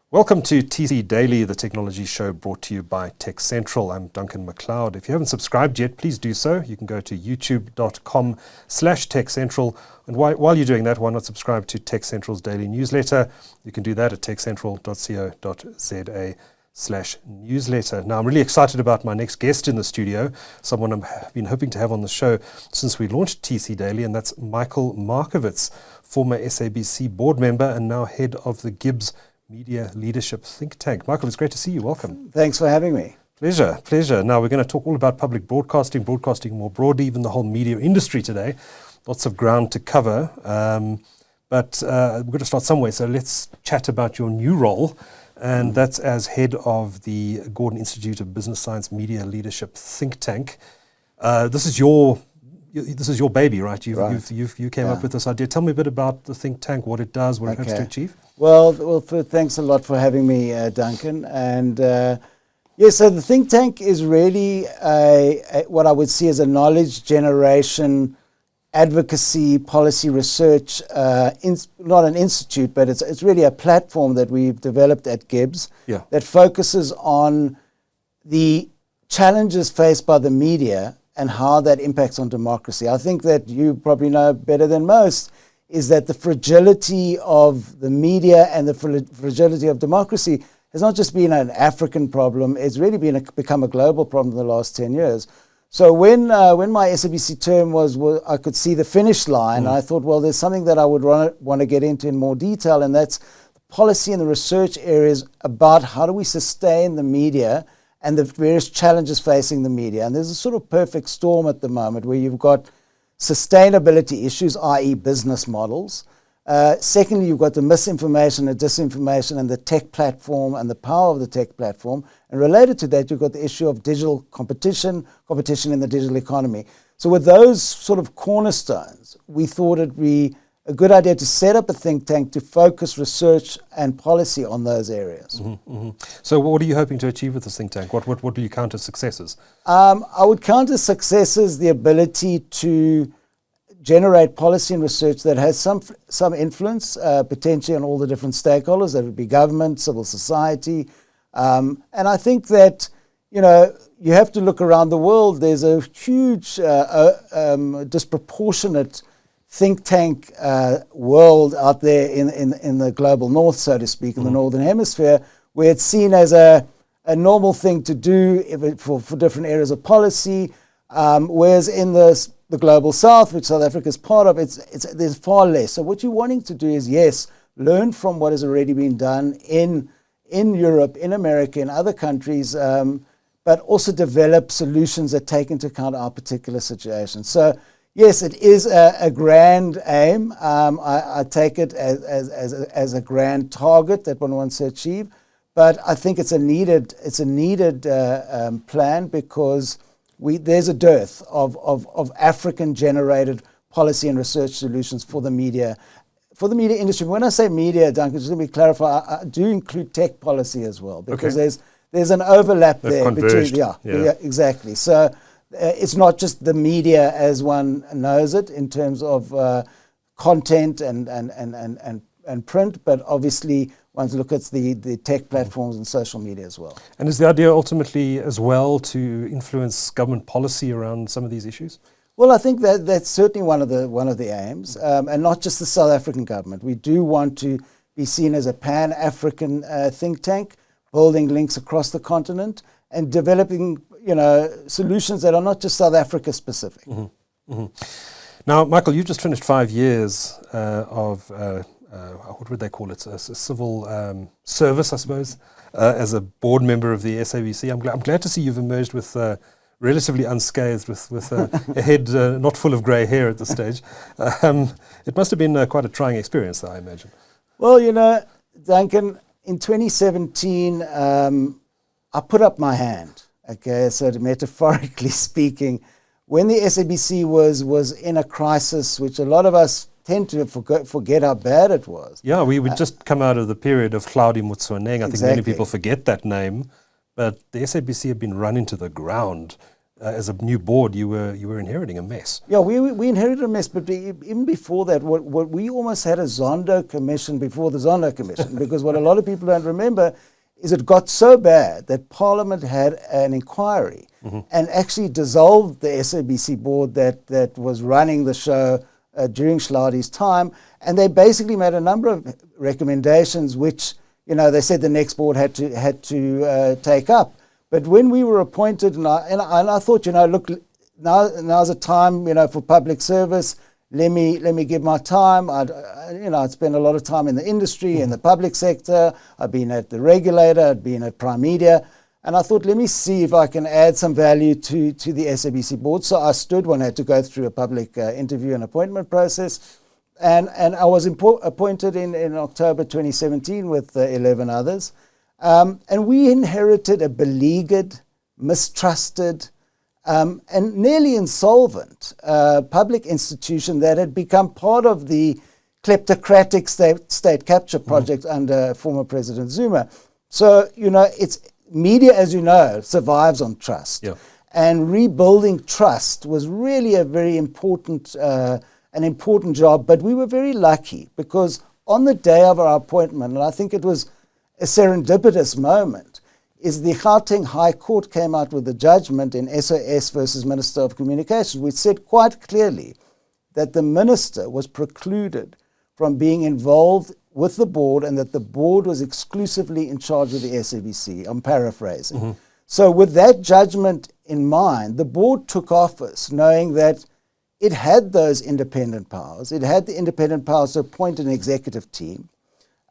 Welcome to TC Daily, the technology show brought to you by Tech Central. I'm Duncan McLeod. If you haven't subscribed yet, please do so. You can go to youtube.com/TechCentral. And while you're doing that, why not subscribe to Tech Central's daily newsletter? You can do that at techcentral.co.za/newsletter. Now, I'm really excited about my next guest in the studio, someone I've been hoping to have on the show since we launched TC Daily, and that's Michael Markovitz, former SABC board member and now head of the Gibbs Media Leadership Think Tank. Michael, it's great to see you. Welcome. Thanks for having me. Pleasure. Now, we're going to talk all about public broadcasting more broadly, even the whole media industry today. Lots of ground to cover, but we're going to start somewhere. So let's chat about your new role, and that's as head of the Gordon Institute of Business Science Media Leadership Think Tank. This is your baby, right? You came up with this idea. Tell me a bit about the think tank, what it does, what it hopes to achieve. Well, thanks a lot for having me, Duncan. And so the think tank is really what I would see as a knowledge generation, advocacy, policy research, not an institute, but it's really a platform that we've developed at Gibbs that focuses on the challenges faced by the media and how that impacts on democracy. I think that you probably know better than most is that the fragility of the media and the fragility of democracy has not just been an African problem, it's really become a global problem in the last 10 years. So when my SABC term was I could see the finish line, and I thought, well, there's something that I would want to get into in more detail, and that's the policy and the research areas about how do we sustain the media and the various challenges facing the media. And there's a sort of perfect storm at the moment where you've got sustainability issues, i.e. business models. Secondly, you've got the misinformation and disinformation and the tech platform and the power of the tech platform. And related to that, you've got the issue of digital competition in the digital economy. So with those sort of cornerstones, we thought it'd be a good idea to set up a think tank to focus research and policy on those areas. So what are you hoping to achieve with this think tank? What do you count as successes? I would count as successes the ability to generate policy and research that has some influence, potentially on all the different stakeholders, that would be government, civil society. And I think that, you have to look around the world. There's a huge, disproportionate think tank world out there in the global north, so to speak, in the northern hemisphere, where it's seen as a normal thing to do for different areas of policy, whereas in the global south, which South Africa is part of, there's far less. So what you're wanting to do is, yes, learn from what has already been done in Europe, in America, in other countries, but also develop solutions that take into account our particular situation. So yes, it is a grand aim. I take it as a grand target that one wants to achieve, but I think it's a needed plan because there's a dearth of African-generated policy and research solutions for the media industry. When I say media, Duncan, just let me clarify, I do include tech policy as well, because there's an overlap there between exactly. So. It's not just the media as one knows it in terms of content and print, but obviously one look at the tech platforms and social media as well. And is the idea ultimately as well to influence government policy around some of these issues? Well, I think that's certainly one of the aims, and not just the South African government. We do want to be seen as a pan-African think tank, building links across the continent and developing solutions that are not just South Africa specific. Now, Michael, you've just finished 5 years of, what would they call it, a civil service, I suppose, as a board member of the SABC. I'm glad to see you've emerged with relatively unscathed, with a head not full of grey hair at this stage. It must have been quite a trying experience, I imagine. Well, Duncan, in 2017, I put up my hand. Okay, so metaphorically speaking, when the SABC was in a crisis, which a lot of us tend to forget how bad it was. Yeah, we would just come out of the period of Hlaudi Motsoeneng. I think many people forget that name, but the SABC had been run into the ground as a new board, you were inheriting a mess. Yeah, we inherited a mess, but even before that, what we almost had a Zondo commission before the Zondo commission, because what a lot of people don't remember is it got so bad that Parliament had an inquiry and actually dissolved the SABC board that was running the show during Hlaudi's time, and they basically made a number of recommendations which, they said the next board had to take up. But when we were appointed, and I thought, look, now's a time, for public service. Let me give my time. I'd spent a lot of time in the industry, in the public sector. I've been at the regulator. I'd been at Prime Media. And I thought, let me see if I can add some value to the SABC board. So I stood when I had to go through a public interview and appointment process. And I was appointed in October 2017 with 11 others. And we inherited a beleaguered, mistrusted, and nearly insolvent public institution that had become part of the kleptocratic state capture project under former President Zuma. So, it's media, as you know, survives on trust. Yeah. And rebuilding trust was really a very important, an important job. But we were very lucky because on the day of our appointment, and I think it was a serendipitous moment, is the Gauteng High Court came out with a judgment in SOS versus Minister of Communications, which said quite clearly that the minister was precluded from being involved with the board and that the board was exclusively in charge of the SABC. I'm paraphrasing. So with that judgment in mind, the board took office knowing that it had those independent powers. It had the independent powers to appoint an executive team.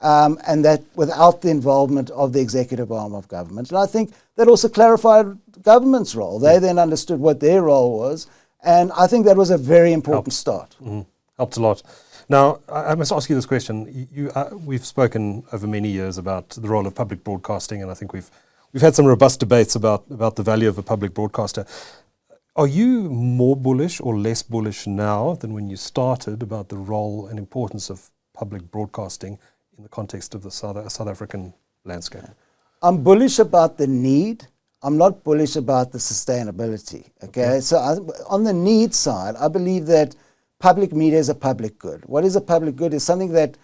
And that without the involvement of the executive arm of government. And I think that also clarified government's role. They then understood what their role was, and I think that was a very important start. Helped a lot. Now, I must ask you this question. We've spoken over many years about the role of public broadcasting, and I think we've had some robust debates about the value of a public broadcaster. Are you more bullish or less bullish now than when you started about the role and importance of public broadcasting in the context of the South African landscape? I'm bullish about the need. I'm not bullish about the sustainability. Okay? So on the need side, I believe that public media is a public good. What is a public good is something that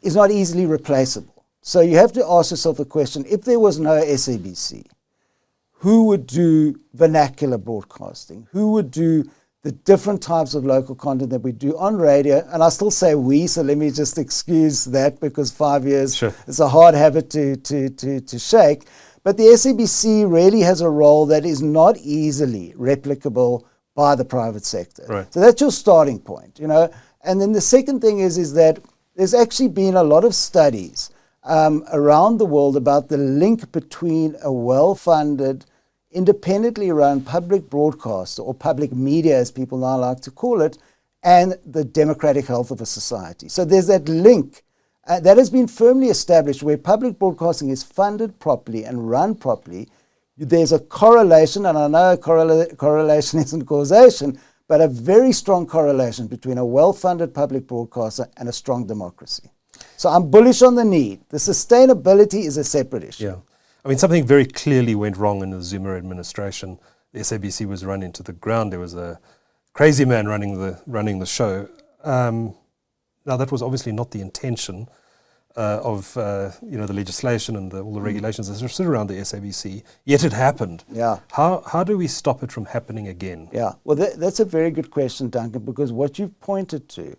is not easily replaceable. So you have to ask yourself the question, if there was no SABC, who would do vernacular broadcasting? Who would do the different types of local content that we do on radio? And I still say we, so let me just excuse that because 5 years is a hard habit to shake. But the SABC really has a role that is not easily replicable by the private sector. Right. So that's your starting point, And then the second thing is that there's actually been a lot of studies around the world about the link between a well-funded, independently run public broadcaster, or public media as people now like to call it, and the democratic health of a society. So there's that link that has been firmly established where public broadcasting is funded properly and run properly. There's a correlation, and I know correlation isn't causation, but a very strong correlation between a well-funded public broadcaster and a strong democracy. So I'm bullish on the need. The sustainability is a separate issue. Yeah. I mean, something very clearly went wrong in the Zuma administration. The SABC was run into the ground. There was a crazy man running the show. Now, that was obviously not the intention of the legislation and all the regulations that sit around the SABC. Yet it happened. Yeah. How do we stop it from happening again? Yeah. Well, that's a very good question, Duncan, because what you've pointed to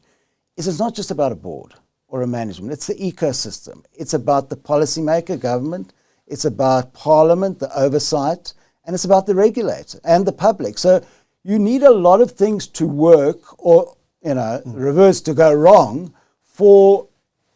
is it's not just about a board or a management. It's the ecosystem. It's about the policymaker, government. It's about Parliament, the oversight, and it's about the regulator and the public. So you need a lot of things to work, or reverse, to go wrong for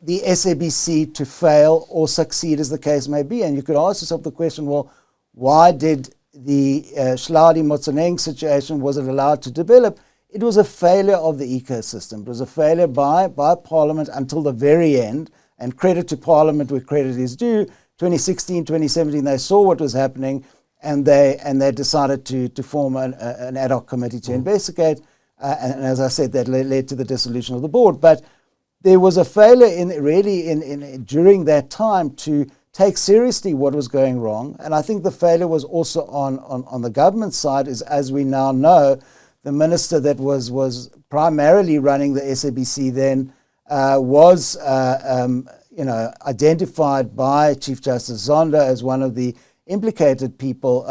the SABC to fail or succeed, as the case may be. And you could ask yourself the question, well, why did the Hlaudi Motsoeneng situation, was it allowed to develop? It was a failure of the ecosystem. It was a failure by Parliament until the very end, and credit to Parliament where credit is due. 2016, 2017, they saw what was happening, and they decided to form an ad hoc committee to investigate. And as I said, that led to the dissolution of the board. But there was a failure during that time to take seriously what was going wrong. And I think the failure was also on the government side, is, as we now know, the minister that was primarily running the SABC then was identified by Chief Justice Zonda as one of the implicated people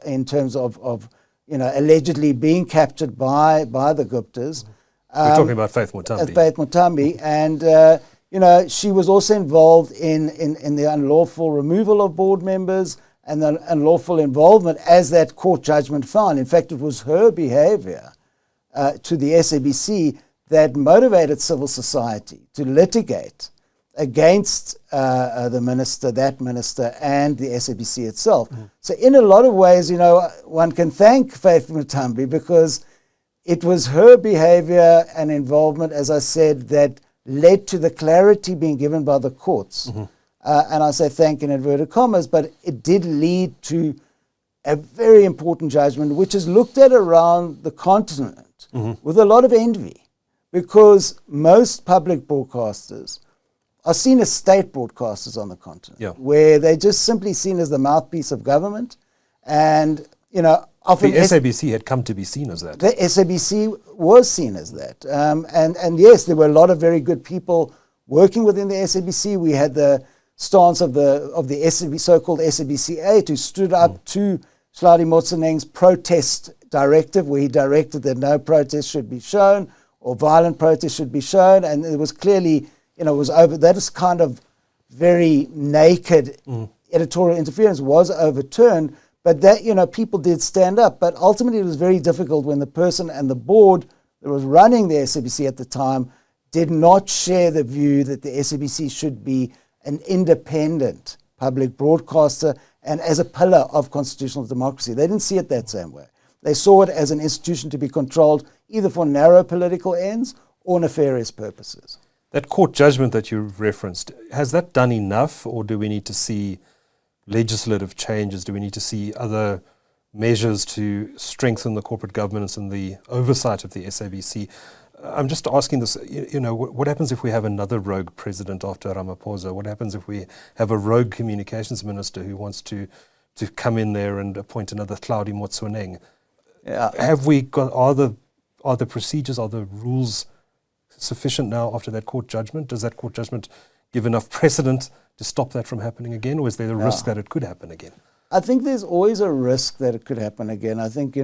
in terms of allegedly being captured by the Guptas. We're talking about Faith Mutambi. Faith Mutambi, and she was also involved in the unlawful removal of board members and the unlawful involvement, as that court judgment found. In fact, it was her behavior to the SABC that motivated civil society to litigate against the minister, and the SABC itself. So in a lot of ways, one can thank Faith Mutambi, because it was her behavior and involvement, as I said, that led to the clarity being given by the courts. And I say thank in inverted commas, but it did lead to a very important judgment, which is looked at around the continent with a lot of envy, because most public broadcasters are seen as state broadcasters on the continent, where they're just simply seen as the mouthpiece of government. And, often the SABC had come to be seen as that. The SABC was seen as that. And yes, there were a lot of very good people working within the SABC. We had the stance of the SABC, so-called SABC8, who stood up to Hlaudi Motsoeneng's protest directive, where he directed that no protest should be shown or violent protest should be shown. And it was clearly, was over. That is kind of very naked editorial interference was overturned. But that, people did stand up. But ultimately, it was very difficult when the person and the board that was running the SABC at the time did not share the view that the SABC should be an independent public broadcaster and as a pillar of constitutional democracy. They didn't see it that same way. They saw it as an institution to be controlled either for narrow political ends or nefarious purposes. That court judgment that you referenced, has that done enough, or do we need to see legislative changes? Do we need to see other measures to strengthen the corporate governance and the oversight of the SABC? I'm just asking this, what happens if we have another rogue president after Ramaphosa? What happens if we have a rogue communications minister who wants to come in there and appoint another Hlaudi Motsoeneng? Have we got, are the procedures, are the rules sufficient now after that court judgment? Does that court judgment give enough precedent to stop that from happening again, or is there a risk that it could happen again? I think there's always a risk that it could happen again. I think,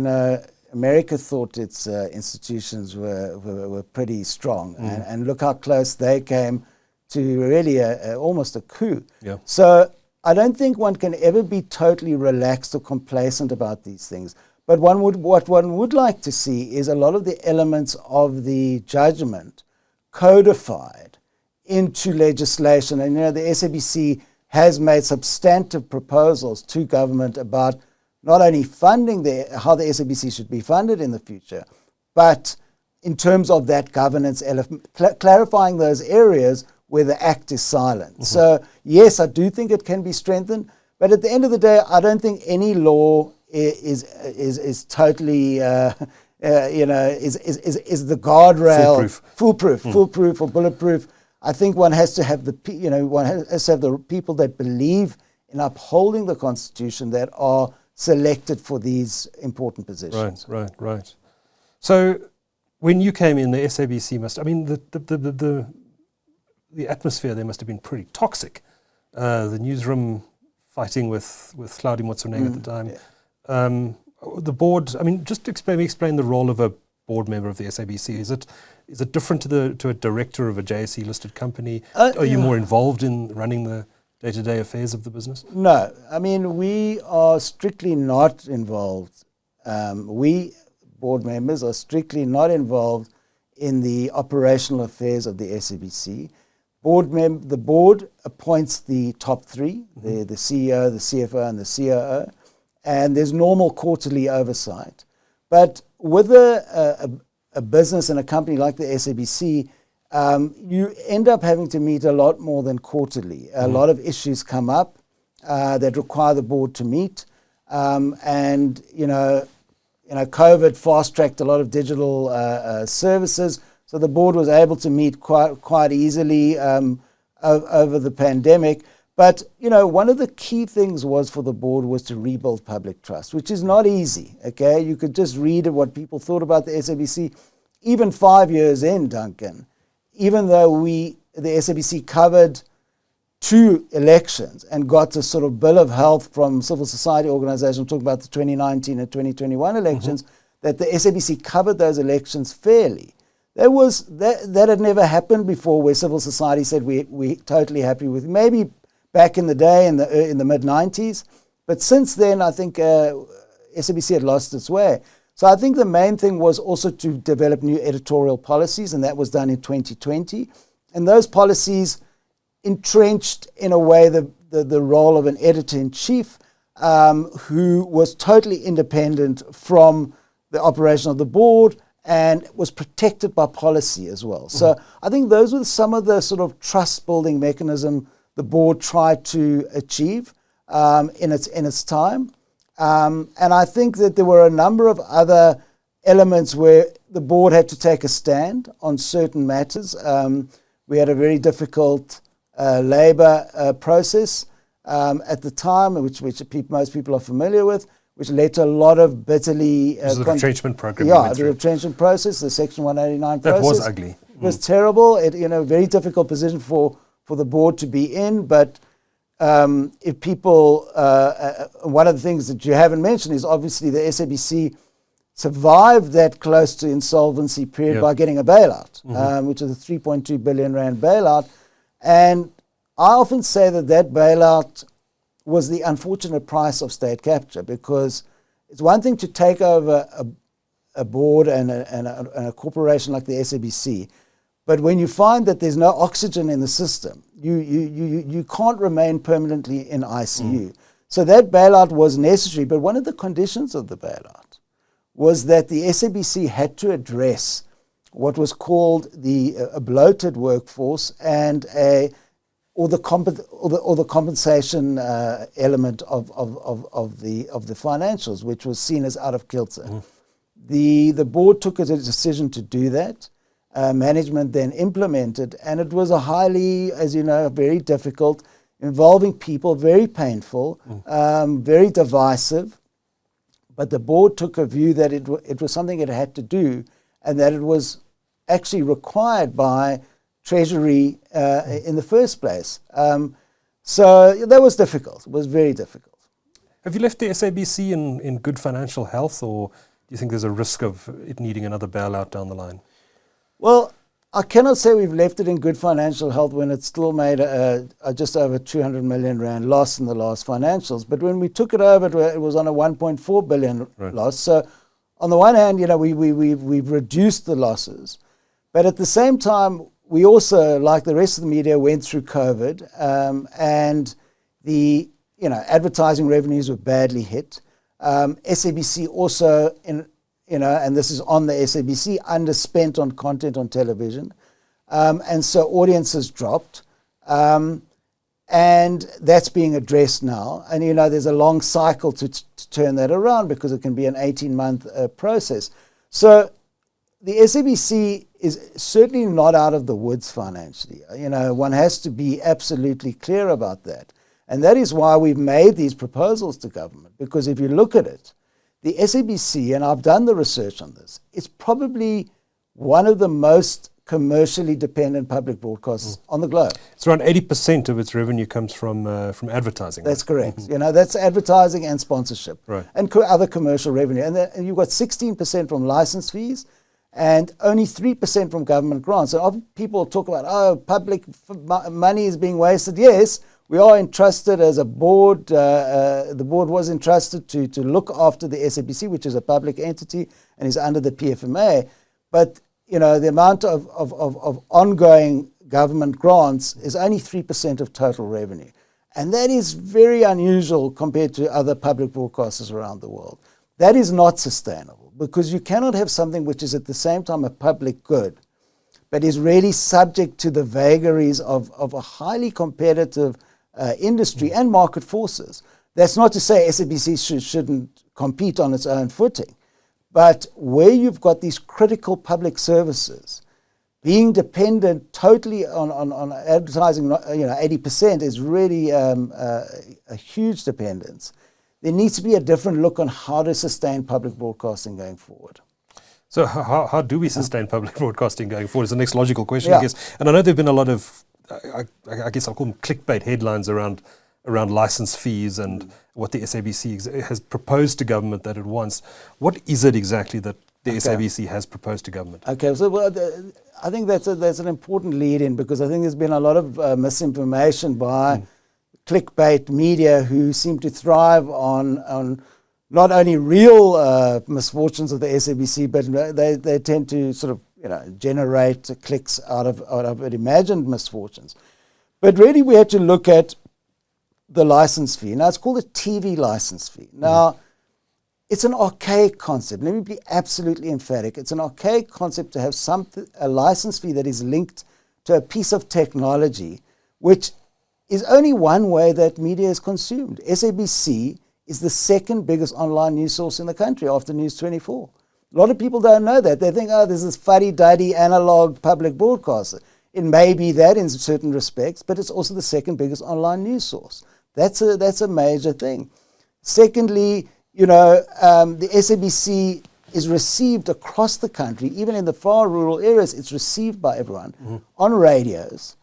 America thought its institutions were pretty strong, and look how close they came to really almost a coup. So I don't think one can ever be totally relaxed or complacent about these things. But what one would like to see is a lot of the elements of the judgment codified into legislation. And the SABC has made substantive proposals to government about not only funding how the SABC should be funded in the future, but in terms of that governance element, clarifying those areas where the act is silent. So yes, I do think it can be strengthened, but at the end of the day, I don't think any law is totally is the guardrail foolproof or bulletproof. I think one has to have the people that believe in upholding the Constitution that are selected for these important positions. Right. So when you came in, the SABC the atmosphere there must have been pretty toxic. The newsroom fighting with Hlaudi Motsoeneng at the time. The board, just to explain the role of a board member of the SABC. Is it different to a director of a JSE listed company? Are you more involved in running the day-to-day affairs of the business? No, we are strictly not involved. We board members are strictly not involved in the operational affairs of the SABC. The board appoints the top three, the CEO, the CFO, and the COO, and there's normal quarterly oversight. But with a business and a company like the SABC, you end up having to meet a lot more than quarterly. A lot of issues come up that require the board to meet, and COVID fast-tracked a lot of digital services, so the board was able to meet quite easily over the pandemic. But, one of the key things for the board was to rebuild public trust, which is not easy, okay? You could just read what people thought about the SABC. Even 5 years in, Duncan, even though the SABC covered 2 elections and got a sort of bill of health from civil society organizations, talking about the 2019 and 2021 elections, that the SABC covered those elections fairly. That had never happened before, where civil society said we're totally happy with, maybe back in the day in the mid-90s. But since then, I think SABC had lost its way. So I think the main thing was also to develop new editorial policies, and that was done in 2020. And those policies entrenched, in a way, the role of an editor-in-chief who was totally independent from the operation of the board and was protected by policy as well. So I think those were some of the sort of trust-building mechanism the board tried to achieve in its time. And I think that there were a number of other elements where the board had to take a stand on certain matters. We had a very difficult labour process at the time, which most people are familiar with, which led to a lot of bitterly... the retrenchment program. Yeah, the retrenchment process, the Section 189 process. That was ugly. It was terrible. Very difficult position for the board to be in. But if people... one of the things that you haven't mentioned is obviously the SABC survived that close to insolvency period by getting a bailout, which is a 3.2 billion rand bailout. And I often say that bailout was the unfortunate price of state capture, because it's one thing to take over a board and a corporation like the SABC, but when you find that there's no oxygen in the system, you can't remain permanently in ICU. So that bailout was necessary, but one of the conditions of the bailout was that the SABC had to address what was called a bloated workforce and or the compensation element of the financials, which was seen as out of kilter. The board took a decision to do that. Management then implemented, and it was a highly, as you know, very difficult, involving people, very painful, very divisive. But the board took a view that it was something it had to do, and that it was actually required by Treasury in the first place. So that was difficult. It was very difficult. Have you left the SABC in good financial health, or do you think there's a risk of it needing another bailout down the line? Well, I cannot say we've left it in good financial health when it still made just over 200 million rand loss in the last financials. But when we took it over, it was on a 1.4 billion loss. So on the one hand, we've reduced the losses. But at the same time, we also, like the rest of the media, went through COVID, and the advertising revenues were badly hit. SABC also, and this is on the SABC, underspent on content on television, and so audiences dropped, and that's being addressed now. And there's a long cycle to turn that around, because it can be an 18-month process. So the SABC is certainly not out of the woods financially. One has to be absolutely clear about that. And that is why we've made these proposals to government, because if you look at it, the SABC, and I've done the research on this, is probably one of the most commercially dependent public broadcasters on the globe. It's around 80% of its revenue comes from advertising. That's correct. That's advertising and sponsorship, and other commercial revenue. And you've got 16% from license fees, and only 3% from government grants. So often people talk about, public money is being wasted. Yes, we are entrusted as a board. The board was entrusted to look after the SABC, which is a public entity and is under the PFMA. But the amount of ongoing government grants is only 3% of total revenue. And that is very unusual compared to other public broadcasters around the world. That is not sustainable, because you cannot have something which is at the same time a public good, but is really subject to the vagaries of a highly competitive industry and market forces. That's not to say SABC shouldn't compete on its own footing, but where you've got these critical public services being dependent totally on advertising, 80% is really a huge dependence. There needs to be a different look on how to sustain public broadcasting going forward. So how do we sustain public broadcasting going forward is the next logical question, Yeah. I guess. And I know there have been a lot of, I guess I'll call them clickbait headlines around license fees and what the SABC has proposed to government that it wants. What is it exactly that the SABC has proposed to government? Okay, so I think that's an important lead in, because I think there's been a lot of misinformation by clickbait media who seem to thrive on not only real misfortunes of the SABC, but they tend to sort of generate clicks out of imagined misfortunes. But really, we have to look at the license fee. Now, it's called a TV license fee. Now, it's an archaic concept. Let me be absolutely emphatic. It's an archaic concept to have a license fee that is linked to a piece of technology, which is only one way that media is consumed. SABC is the second biggest online news source in the country after News 24. A lot of people don't know that. They think, there's this fuddy-duddy analog public broadcaster. It may be that in certain respects, but it's also the second biggest online news source. That's a major thing. Secondly, the SABC is received across the country, even in the far rural areas, it's received by everyone on radios.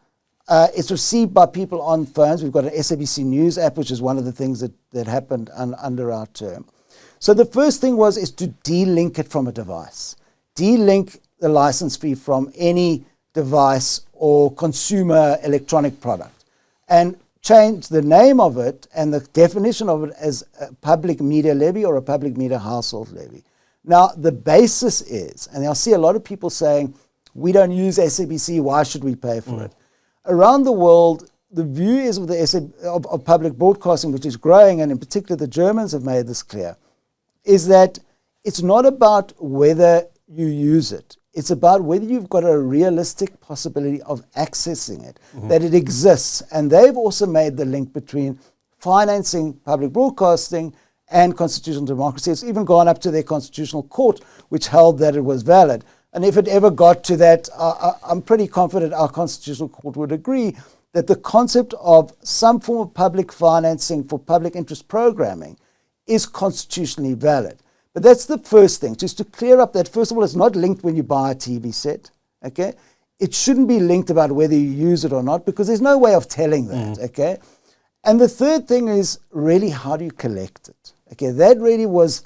It's received by people on phones. We've got an SABC News app, which is one of the things that happened under our term. So the first thing is to de-link it from a device. De-link the license fee from any device or consumer electronic product. And change the name of it and the definition of it as a public media levy or a public media household levy. Now, the basis is, and I'll see a lot of people saying, we don't use SABC, why should we pay for it? Around the world, the view is of public broadcasting, which is growing, and in particular the Germans have made this clear, is that it's not about whether you use it. It's about whether you've got a realistic possibility of accessing it, that it exists. And they've also made the link between financing public broadcasting and constitutional democracy. It's even gone up to their constitutional court, which held that it was valid. And if it ever got to that, I'm pretty confident our constitutional court would agree that the concept of some form of public financing for public interest programming is constitutionally valid. But that's the first thing, just to clear up that, first of all, it's not linked when you buy a TV set, okay? It shouldn't be linked about whether you use it or not, because there's no way of telling that, okay? And the third thing is really, how do you collect it? Okay, that really was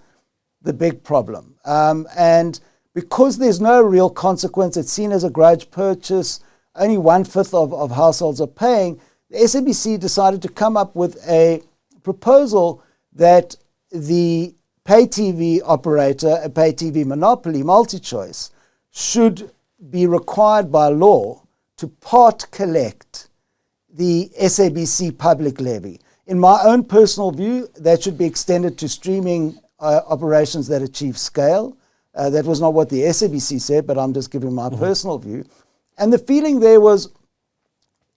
the big problem. And because there's no real consequence, it's seen as a grudge purchase, only 1/5 of households are paying, the SABC decided to come up with a proposal that the pay TV operator, a pay TV monopoly, MultiChoice, should be required by law to part collect the SABC public levy. In my own personal view, that should be extended to streaming operations that achieve scale. That was not what the SABC said, but I'm just giving my personal view. And the feeling there was,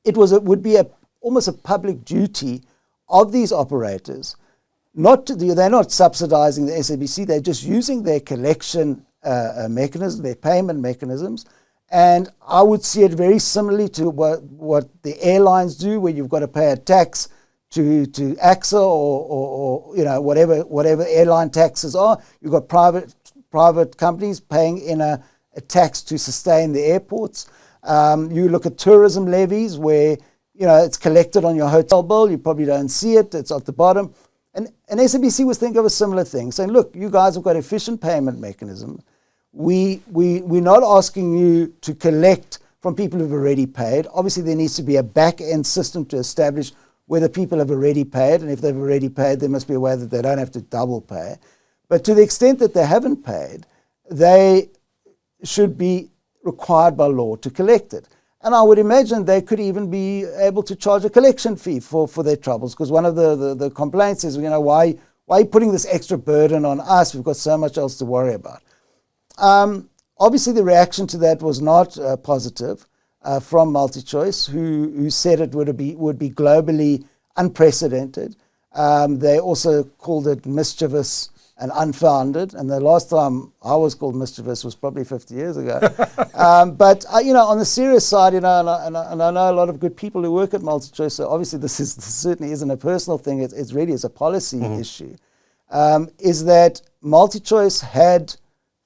it would be almost a public duty of these operators. They're not subsidizing the SABC, they're just using their collection mechanism, their payment mechanisms. And I would see it very similarly to what the airlines do, where you've got to pay a tax to Icasa or whatever airline taxes are. You've got private companies paying in a tax to sustain the airports. You look at tourism levies where it's collected on your hotel bill, you probably don't see it, it's at the bottom. And SABC was thinking of a similar thing, saying, look, you guys have got efficient payment mechanism. We're not asking you to collect from people who've already paid. Obviously, there needs to be a back-end system to establish whether people have already paid, and if they've already paid, there must be a way that they don't have to double pay. But to the extent that they haven't paid, they should be required by law to collect it. And I would imagine they could even be able to charge a collection fee for their troubles, because one of the complaints is, why are you putting this extra burden on us? We've got so much else to worry about. Obviously, the reaction to that was not positive from MultiChoice, who said it would be globally unprecedented. They also called it mischievous and unfounded. And the last time I was called mischievous was probably 50 years ago. But on the serious side, and I know a lot of good people who work at MultiChoice. So obviously, this certainly isn't a personal thing. It's really a policy issue. Is that MultiChoice had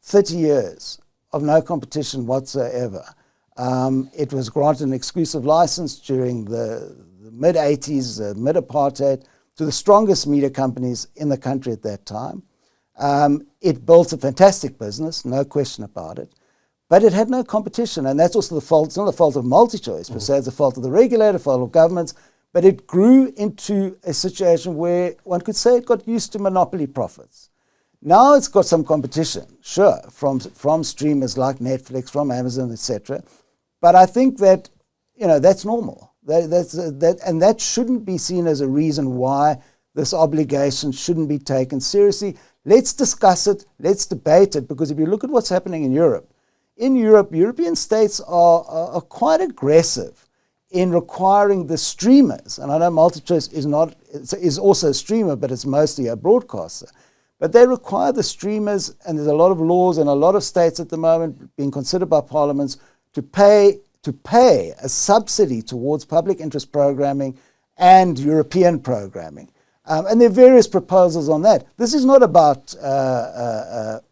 30 years of no competition whatsoever. It was granted an exclusive license during the mid-80s, mid-apartheid, to the strongest media companies in the country at that time. It built a fantastic business, no question about it, but it had no competition, and that's also the fault. It's not the fault of MultiChoice per se, it's the fault of the regulator, fault of governments, but it grew into a situation where one could say it got used to monopoly profits. Now it's got some competition, sure, from streamers like Netflix, from Amazon, etc. But I think that that's normal. And that shouldn't be seen as a reason why this obligation shouldn't be taken seriously. Let's discuss it. Let's debate it. Because if you look at what's happening in Europe, European states are quite aggressive in requiring the streamers. And I know MultiChoice is also a streamer, but it's mostly a broadcaster. But they require the streamers, and there's a lot of laws in a lot of states at the moment being considered by parliaments to pay a subsidy towards public interest programming and European programming. And there are various proposals on that. This is not about the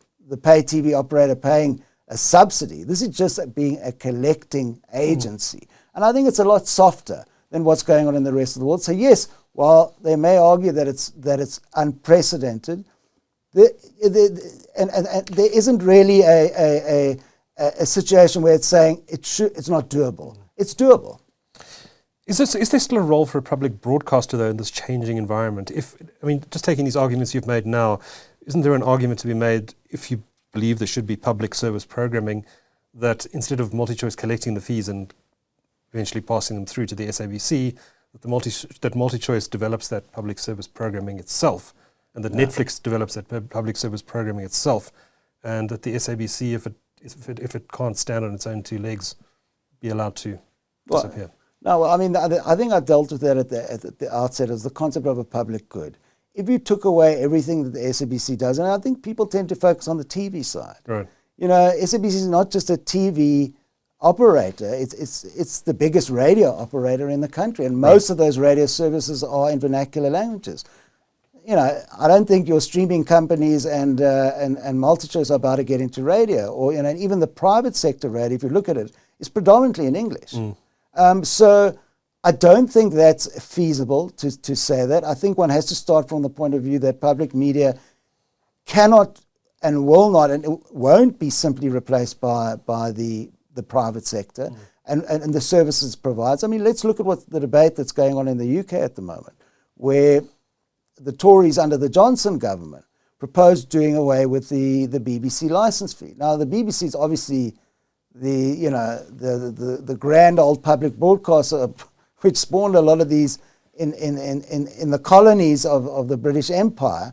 pay TV operator paying a subsidy. This is just being a collecting agency. And I think it's a lot softer than what's going on in the rest of the world. So yes, while they may argue that it's unprecedented, there isn't really a situation where it's saying it's not doable. It's doable. Is there still a role for a public broadcaster, though, in this changing environment? Just taking these arguments you've made now, isn't there an argument to be made, if you believe there should be public service programming, that instead of MultiChoice collecting the fees and eventually passing them through to the SABC, that MultiChoice develops that public service programming itself, and that Netflix develops that public service programming itself, and that the SABC, if it can't stand on its own two legs, be allowed to disappear? No, I think I dealt with that at the outset as the concept of a public good. If you took away everything that the SABC does, and I think people tend to focus on the TV side. Right. SABC is not just a TV operator, it's the biggest radio operator in the country, and most of those radio services are in vernacular languages. I don't think your streaming companies and MultiChoice are about to get into radio, or even the private sector radio, if you look at it, is predominantly in English. So I don't think that's feasible to say that. I think one has to start from the point of view that public media cannot and will not and won't be simply replaced by the private sector and the services it provides. Let's look at what the debate that's going on in the UK at the moment, where the Tories under the Johnson government proposed doing away with the BBC license fee. Now, the BBC is obviously the grand old public broadcaster, which spawned a lot of these in the colonies of the British Empire.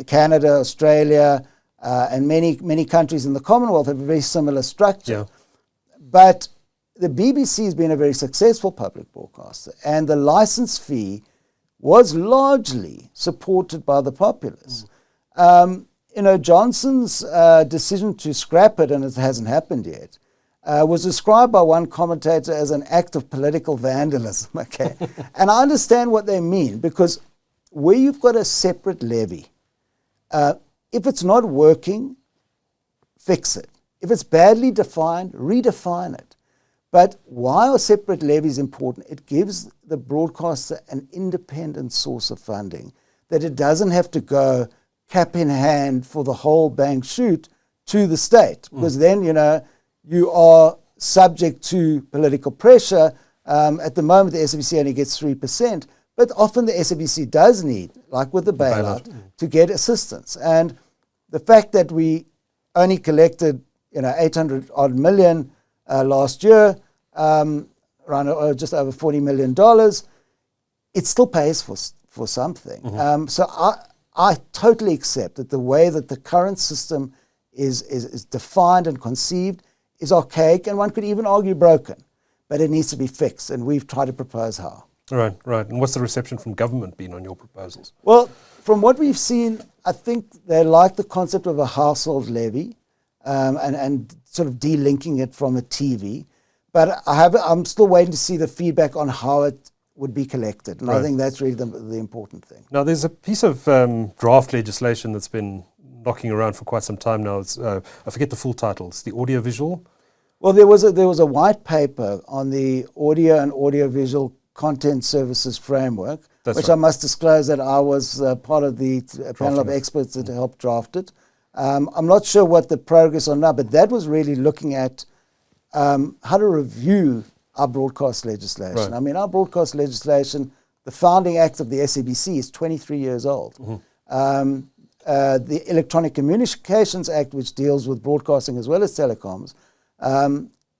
Canada, Australia, and many countries in the Commonwealth have a very similar structure. Yeah. But the BBC has been a very successful public broadcaster, and the license fee was largely supported by the populace. Johnson's decision to scrap it, and it hasn't happened yet, was described by one commentator as an act of political vandalism. Okay, and I understand what they mean, because where you've got a separate levy, if it's not working, fix it. If it's badly defined, redefine it. But why are separate levies important? It gives the broadcaster an independent source of funding, that it doesn't have to go cap in hand for the whole bank shoot to the state, because then, you are subject to political pressure. At the moment, the SABC only gets 3%, but often the SABC does need, like with the bailout, to get assistance. And the fact that we only collected 800 odd million last year, around just over $40 million, it still pays for something. So I totally accept that the way that the current system is defined and conceived is archaic, and one could even argue broken, but it needs to be fixed, and we've tried to propose how. Right. And what's the reception from government been on your proposals? Well, from what we've seen, I think they like the concept of a household levy and sort of delinking it from a TV. But I'm still waiting to see the feedback on how it would be collected. And I think that's really the important thing. Now, there's a piece of draft legislation that's been knocking around for quite some time now. It's, I forget the full title. It's the audiovisual. Well, there was a white paper on the audio and audiovisual content services framework, which I must disclose that I was part of the panel of experts that helped draft it. I'm not sure what the progress on now, but that was really looking at how to review our broadcast legislation. Right. I mean, our broadcast legislation, the founding act of the SABC is 23 years old. The Electronic Communications Act, which deals with broadcasting as well as telecoms,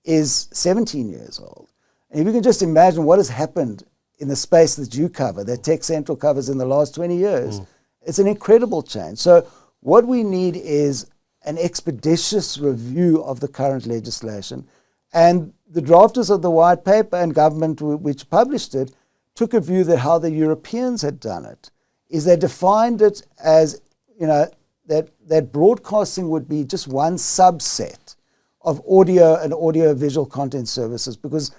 is 17 years old. And if you can just imagine what has happened in the space that you cover, that Tech Central covers in the last 20 years, it's an incredible change. So what we need is an expeditious review of the current legislation. And the drafters of the white paper and government which published it took a view that how the Europeans had done it is they defined it as, that broadcasting would be just one subset of audio and audio-visual content services, because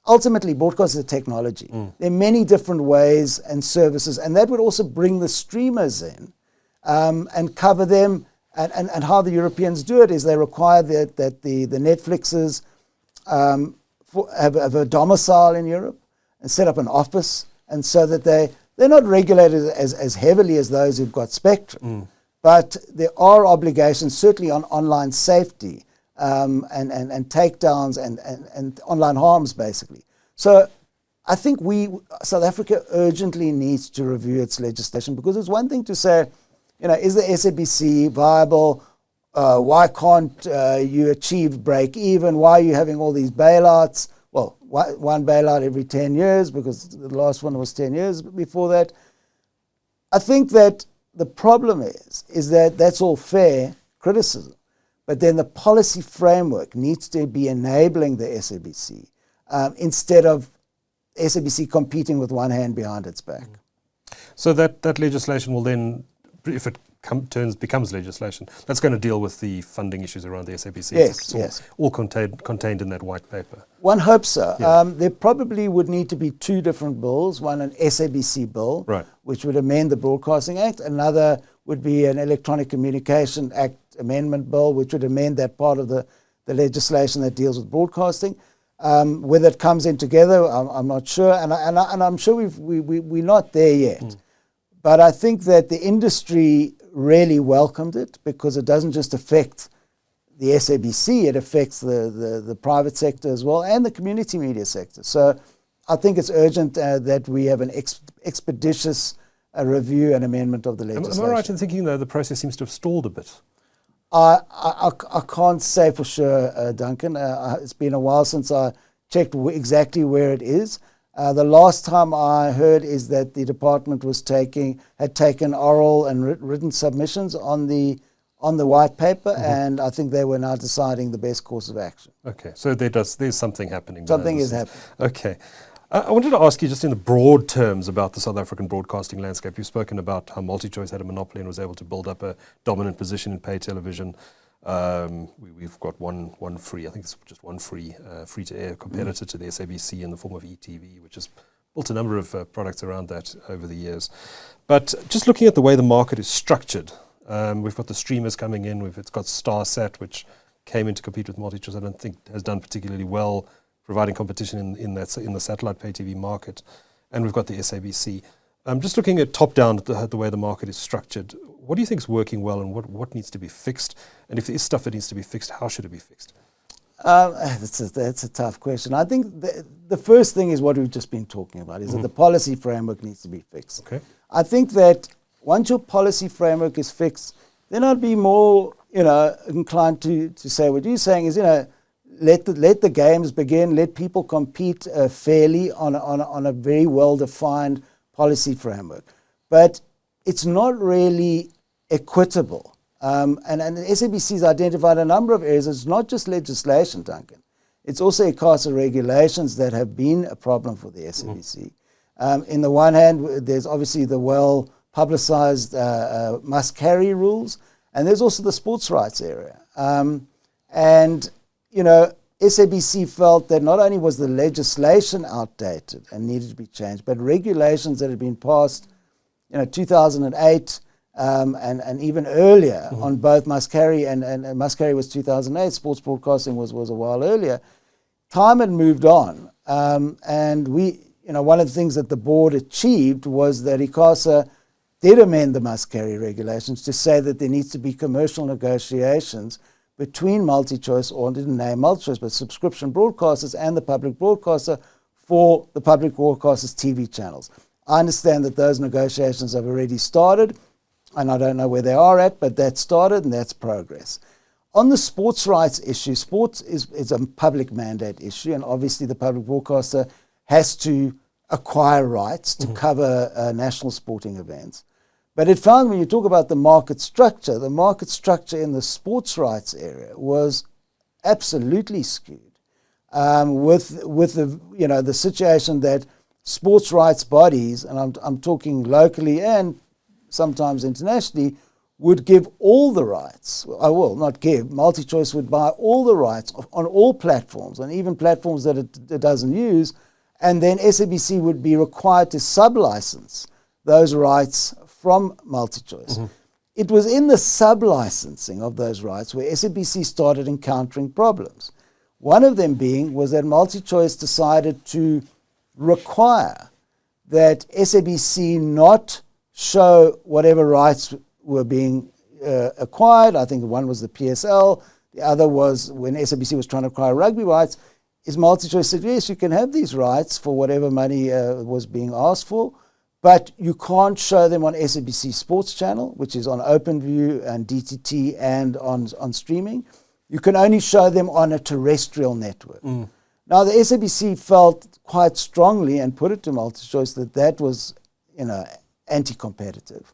ultimately broadcast is a technology. There are many different ways and services, and that would also bring the streamers in and cover them. And how the Europeans do it is they require that the Netflixes have a domicile in Europe and set up an office, and so that they're not regulated as heavily as those who've got spectrum. But there are obligations, certainly on online safety, and takedowns and online harms, basically. So I think South Africa urgently needs to review its legislation, because it's one thing to say, is the SABC viable? Why can't you achieve break even? Why are you having all these bailouts? Well, one bailout every 10 years, because the last one was 10 years before that. I think that the problem is that that's all fair criticism. But then the policy framework needs to be enabling the SABC instead of SABC competing with one hand behind its back. So that legislation will then, if it becomes legislation, that's going to deal with the funding issues around the SABC. Yes. All contained in that white paper. One hopes so. Yeah. There probably would need to be two different bills. One, an SABC bill, which would amend the Broadcasting Act. Another would be an Electronic Communication Act amendment bill, which would amend that part of the legislation that deals with broadcasting. Whether it comes in together, I'm not sure, and I'm sure we're not there yet. But I think that the industry really welcomed it, because it doesn't just affect the SABC, it affects the private sector as well, and the community media sector. So I think it's urgent that we have an expeditious review and amendment of the legislation. Am I right in thinking, though, the process seems to have stalled a bit? I can't say for sure, Duncan. It's been a while since I checked exactly where it is. The last time I heard is that the department had taken oral and written submissions on the white paper, and I think they were now deciding the best course of action. Okay, so there's something happening. Something is happening. Okay. I wanted to ask you, just in the broad terms, about the South African broadcasting landscape. You've spoken about how MultiChoice had a monopoly and was able to build up a dominant position in pay television. We've got one free, I think it's just one free-to-air competitor to the SABC in the form of ETV, which has built a number of products around that over the years. But just looking at the way the market is structured, we've got the streamers coming in. It's got StarSat, which came in to compete with MultiChoice. I don't think has done particularly well, providing competition in the satellite pay TV market. And we've got the SABC. Just looking at top-down at the way the market is structured, what do you think is working well, and what needs to be fixed? And if there is stuff that needs to be fixed, how should it be fixed? That's a tough question. I think the first thing is what we've just been talking about, is that the policy framework needs to be fixed. Okay. I think that once your policy framework is fixed, then I'd be more inclined to say what you're saying is, let the games begin, let people compete fairly on a very well-defined policy framework. But it's not really equitable. And the SABC has identified a number of areas. It's not just legislation, Duncan. It's also Icasa regulations that have been a problem for the SABC. In the one hand, there's obviously the publicized must-carry rules, and there's also the sports rights area. And, you know, SABC felt that not only was the legislation outdated and needed to be changed, but regulations that had been passed, 2008 and even earlier on both must-carry and must-carry was 2008, sports broadcasting was a while earlier. Time had moved on, and one of the things that the board achieved was that Icasa did amend the must-carry regulations to say that there needs to be commercial negotiations between MultiChoice, or didn't name MultiChoice, but subscription broadcasters and the public broadcaster for the public broadcasters' TV channels. I understand that those negotiations have already started, and I don't know where they are at, but that's started and that's progress. On the sports rights issue, sports is a public mandate issue, and obviously the public broadcaster has to acquire rights to cover national sporting events. But it found, when you talk about the market structure in the sports rights area was absolutely skewed, with the situation that sports rights bodies, and I'm talking locally and sometimes internationally, would give all the rights. I will not give. MultiChoice would buy all the rights on all platforms, and even platforms that it doesn't use, and then SABC would be required to sub-license those rights from MultiChoice. It was in the sub-licensing of those rights where SABC started encountering problems. One of them was that MultiChoice decided to require that SABC not show whatever rights were being acquired. I think one was the PSL, the other was when SABC was trying to acquire rugby rights, is MultiChoice said, yes, you can have these rights for whatever money was being asked for, but you can't show them on SABC Sports Channel, which is on OpenView and DTT and on streaming. You can only show them on a terrestrial network. Now, the SABC felt quite strongly and put it to MultiChoice that was, anti-competitive.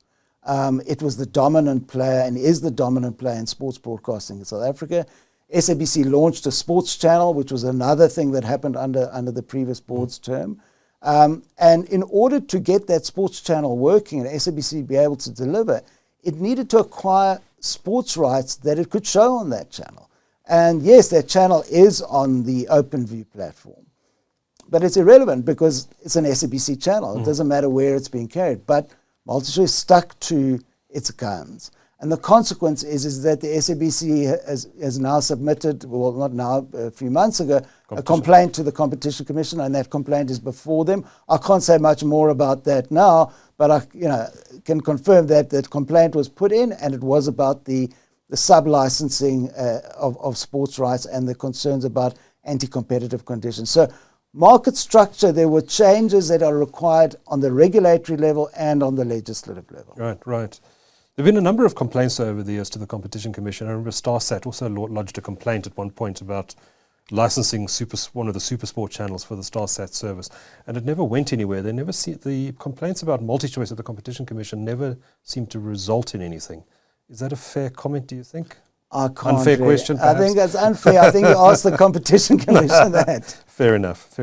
It was the dominant player and is the dominant player in sports broadcasting in South Africa. SABC launched a sports channel, which was another thing that happened under the previous board's term. And in order to get that sports channel working and SABC be able to deliver, it needed to acquire sports rights that it could show on that channel. And yes, that channel is on the OpenView platform, but it's irrelevant because it's an SABC channel. It doesn't matter where it's being carried, but MultiChoice stuck to its guns. And the consequence is that the SABC has now submitted, well, not now, a few months ago, a complaint to the Competition Commission, and that complaint is before them. I can't say much more about that now, but I can confirm that that complaint was put in, and it was about the sub-licensing of sports rights and the concerns about anti-competitive conditions. So market structure, there were changes that are required on the regulatory level and on the legislative level. Right. There have been a number of complaints over the years to the Competition Commission. I remember StarSat also lodged a complaint at one point about licensing one of the SuperSport channels for the StarSat service, and it never went anywhere. The complaints about MultiChoice at the Competition Commission never seemed to result in anything. Is that a fair comment, do you think? Unfair question, perhaps? I think that's unfair. I think you asked the Competition Commission that. Fair enough.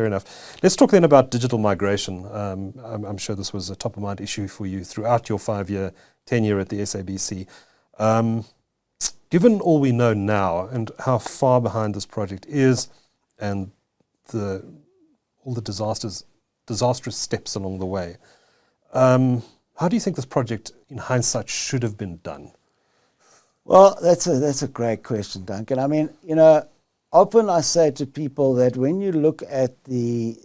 Let's talk then about digital migration. I'm sure this was a top-of-mind issue for you throughout your 5-year tenure at the SABC. Given all we know now and how far behind this project is and all the disastrous steps along the way, how do you think this project, in hindsight, should have been done? Well, that's a great question, Duncan. I mean, often I say to people that when you look at the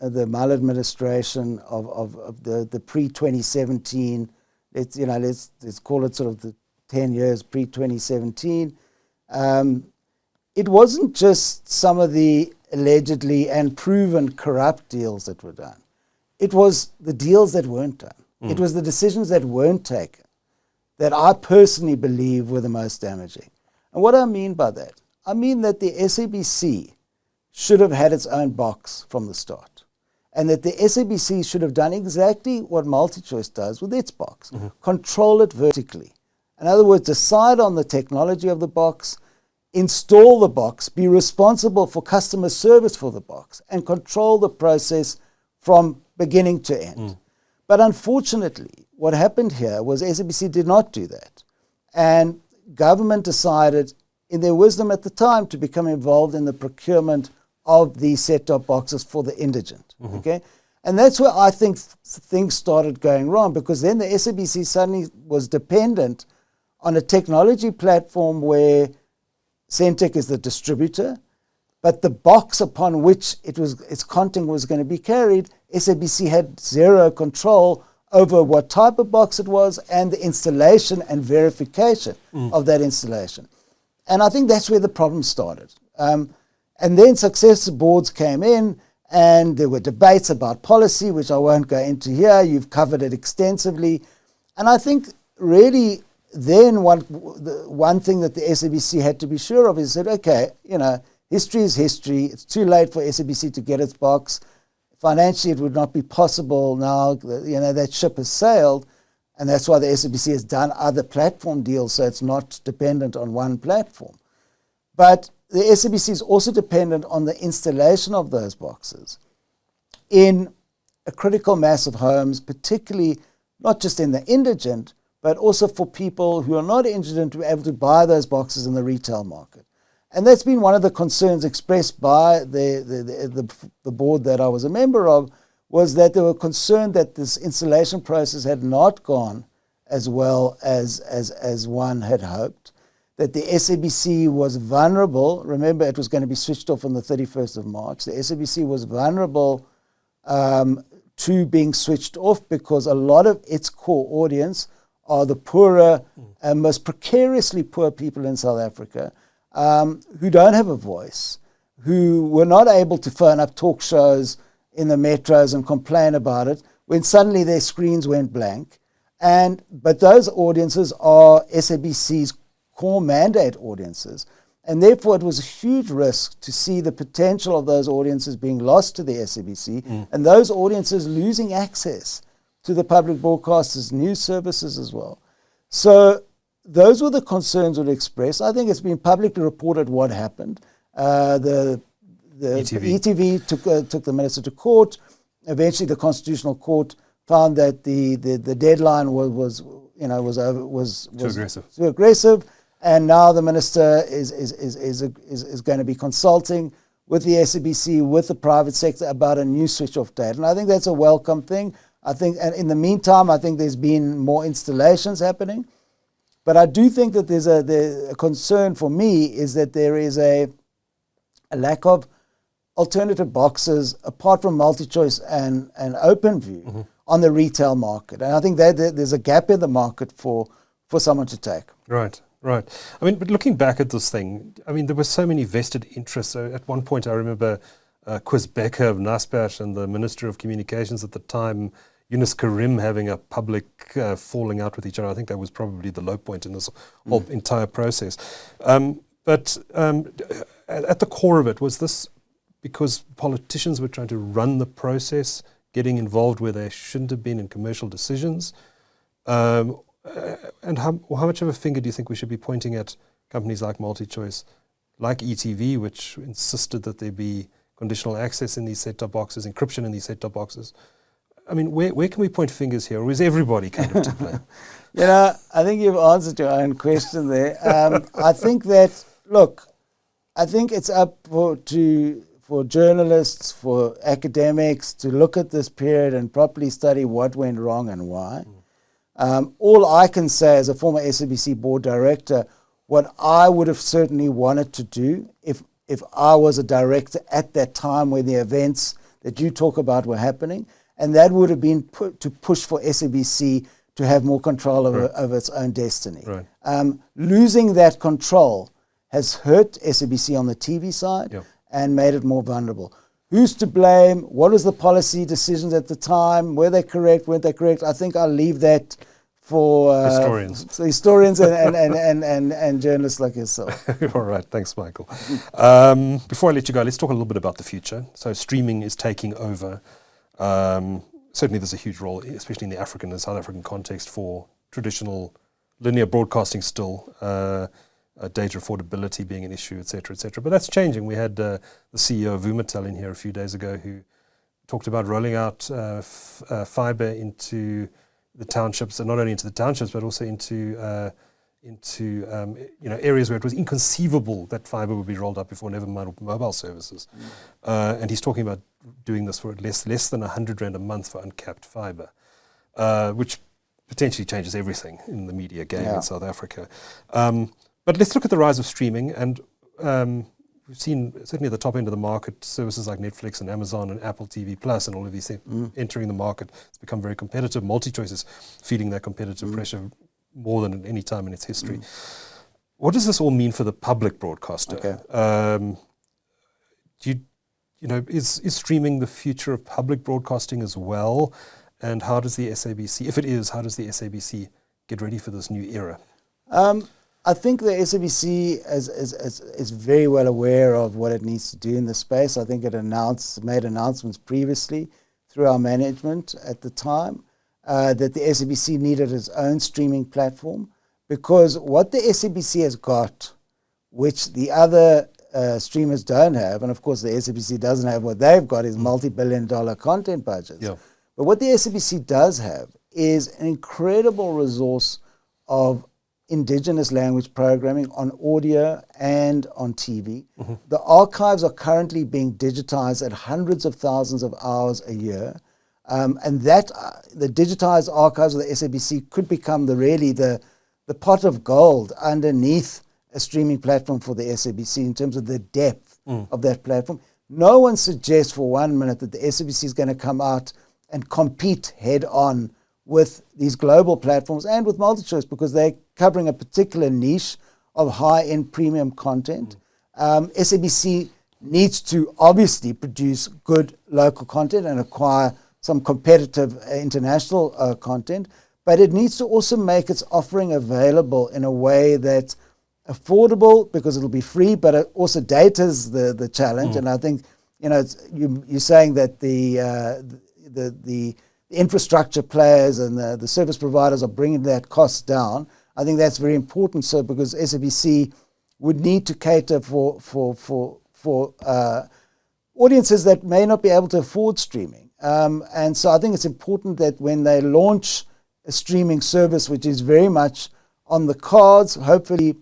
maladministration of the pre-2017, let's call it sort of the 10 years pre-2017, it wasn't just some of the allegedly and proven corrupt deals that were done. It was the deals that weren't done. It was the decisions that weren't taken that I personally believe were the most damaging. And what I mean by that, I mean that the SABC should have had its own box from the start, and that the SABC should have done exactly what MultiChoice does with its box, control it vertically. In other words, decide on the technology of the box, install the box, be responsible for customer service for the box, and control the process from beginning to end. But unfortunately, what happened here was SABC did not do that. And government decided, in their wisdom at the time, to become involved in the procurement of these set-top boxes for the indigent. Okay, and that's where I think things started going wrong, because then the SABC suddenly was dependent on a technology platform where Centec is the distributor, but the box upon which its content was going to be carried, SABC had zero control over what type of box it was and the installation and verification of that installation. And I think that's where the problem started. And then successive boards came in, and there were debates about policy, which I won't go into here. You've covered it extensively. And I think really then one thing that the SABC had to be sure of is that, okay, history is history. It's too late for SABC to get its box. Financially, it would not be possible now. That ship has sailed, and that's why the SABC has done other platform deals, so it's not dependent on one platform. But the SABC is also dependent on the installation of those boxes in a critical mass of homes, particularly not just in the indigent, but also for people who are not indigent to be able to buy those boxes in the retail market. And that's been one of the concerns expressed by the board that I was a member of, was that they were concerned that this installation process had not gone as well as one had hoped, that the SABC was vulnerable. Remember, it was going to be switched off on the 31st of March. The SABC was vulnerable to being switched off because a lot of its core audience are the poorer and most precariously poor people in South Africa, who don't have a voice, who were not able to phone up talk shows in the metros and complain about it when suddenly their screens went blank. But those audiences are SABC's core mandate audiences. And therefore, it was a huge risk to see the potential of those audiences being lost to the SABC and those audiences losing access to the public broadcasters' news services as well. So those were the concerns that were expressed. I think it's been publicly reported what happened. The ETV took the minister to court. Eventually, the Constitutional Court found that the deadline was too aggressive, and now the minister is going to be consulting with the SABC, with the private sector about a new switch-off date, and I think that's a welcome thing. I think, and in the meantime, I think there's been more installations happening. But I do think that there's a concern for me is that there is a lack of alternative boxes apart from multi-choice and OpenView on the retail market. And I think that there's a gap in the market for someone to take. Right. I mean, but looking back at this thing, I mean, there were so many vested interests. So at one point, I remember Chris Becker of Naspers and the Minister of Communications at the time, Yunus Karim, having a public falling out with each other. I think that was probably the low point in this whole entire process. But at the core of it, was this because politicians were trying to run the process, getting involved where they shouldn't have been in commercial decisions? And how much of a finger do you think we should be pointing at companies like MultiChoice, like ETV, which insisted that there be conditional access in these set-top boxes, encryption in these set-top boxes? I mean, where can we point fingers here, or is everybody kind of to blame? I think you've answered your own question there. I think that, look, I think it's up for journalists, for academics to look at this period and properly study what went wrong and why. All I can say as a former SABC board director, what I would have certainly wanted to do if I was a director at that time when the events that you talk about were happening, and that would have been to push for SABC to have more control over its own destiny. Right. Losing that control has hurt SABC on the TV side and made it more vulnerable. Who's to blame? What was the policy decisions at the time? Were they correct? Weren't they correct? I think I'll leave that for historians and journalists like yourself. All right, thanks, Michael. Before I let you go, let's talk a little bit about the future. So streaming is taking over. Certainly there's a huge role, especially in the African and South African context, for traditional linear broadcasting still, data affordability being an issue, et cetera, et cetera. But that's changing. We had the CEO of Vumatel in here a few days ago who talked about rolling out fiber into the townships, and not only into the townships, but also into areas where it was inconceivable that fibre would be rolled up before, never mind mobile services. And he's talking about doing this for less than 100 Rand a month for uncapped fibre, which potentially changes everything in the media game in South Africa. But let's look at the rise of streaming, and we've seen, certainly at the top end of the market, services like Netflix and Amazon and Apple TV Plus and all of these things entering the market. It's become very competitive. MultiChoice is feeling that competitive pressure more than at any time in its history. What does this all mean for the public broadcaster? Okay. Is streaming the future of public broadcasting as well? And how does the SABC, if it is, how does the SABC get ready for this new era? I think the SABC is very well aware of what it needs to do in this space. I think it made announcements previously through our management at the time that the SABC needed its own streaming platform, because what the SABC has got, which the other streamers don't have, and of course the SABC doesn't have, what they've got is multi-billion-dollar content budgets. Yeah. But what the SABC does have is an incredible resource of indigenous language programming on audio and on TV. The archives are currently being digitized at hundreds of thousands of hours a year. And that the digitized archives of the SABC could become the pot of gold underneath a streaming platform for the SABC in terms of the depth of that platform. No one suggests for 1 minute that the SABC is going to come out and compete head on with these global platforms and with MultiChoice, because they're covering a particular niche of high-end premium content. SABC needs to obviously produce good local content and acquire some competitive international content, but it needs to also make its offering available in a way that's affordable, because it'll be free, but also data's the challenge. And I think you're saying that the infrastructure players and the service providers are bringing that cost down. I think that's very important. So because SABC would need to cater for audiences that may not be able to afford streaming. And so I think it's important that when they launch a streaming service, which is very much on the cards, hopefully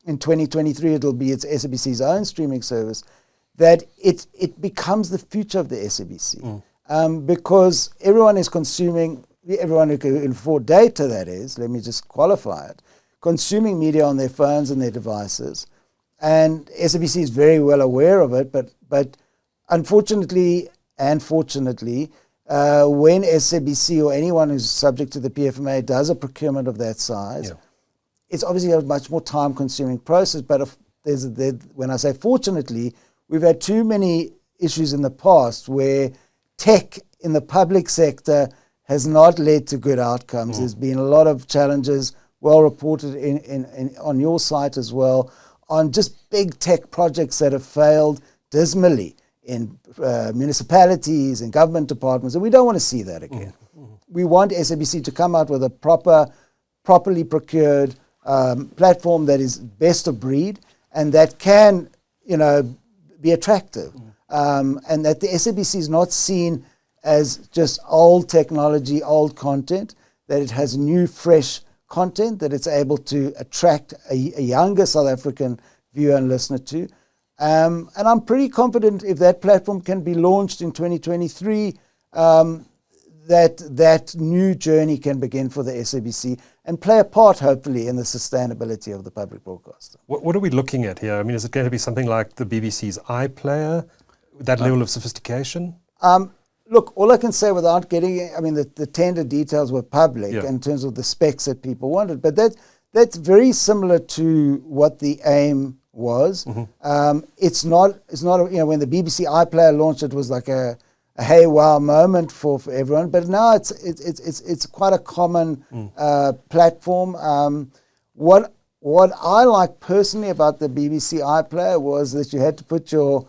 in 2023 it'll be its SABC's own streaming service, that it becomes the future of the SABC. Because everyone is consuming, everyone who can afford data, that is, let me just qualify it, consuming media on their phones and their devices. And SABC is very well aware of it, but unfortunately and fortunately, when SABC or anyone who's subject to the PFMA does a procurement of that size, it's obviously a much more time-consuming process. But when I say fortunately, we've had too many issues in the past where tech in the public sector has not led to good outcomes. There's been a lot of challenges, well reported on your site as well, on just big tech projects that have failed dismally in municipalities and government departments, and we don't want to see that again. We want SABC to come out with a properly procured platform that is best of breed and that can, be attractive. And that the SABC is not seen as just old technology, old content, that it has new, fresh content that it's able to attract a younger South African viewer and listener to. And I'm pretty confident if that platform can be launched in 2023, that new journey can begin for the SABC and play a part, hopefully, in the sustainability of the public broadcaster. What are we looking at here? I mean, is it going to be something like the BBC's iPlayer, that level of sophistication? Look, all I can say without getting, the tender details were public in terms of the specs that people wanted, but that's very similar to what the aim was. It's not when the BBC iPlayer launched, it was like a hey wow moment for everyone, but now it's quite a common platform. What I like personally about the BBC iPlayer was that you had to put your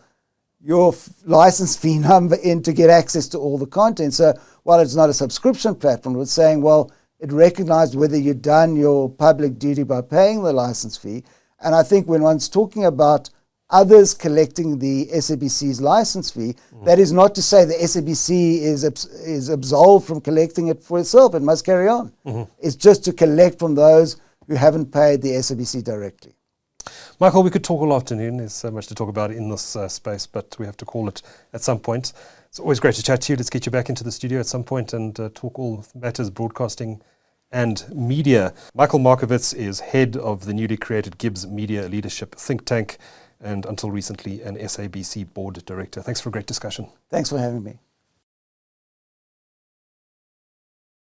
license fee number in to get access to all the content. So while it's not a subscription platform, it was saying, well, it recognized whether you'd done your public duty by paying the license fee. And I think when one's talking about others collecting the SABC's license fee. That is not to say the SABC is absolved from collecting it for itself. It must carry on. It's just to collect from those who haven't paid the SABC directly. Michael, we could talk all afternoon. There's so much to talk about in this space, but we have to call it at some point. It's always great to chat to you. Let's get you back into the studio at some point and talk all matters broadcasting and media. Michael Markovitz is head of the newly created Gibbs Media Leadership think tank and until recently an SABC board director. Thanks for a great discussion. Thanks for having me.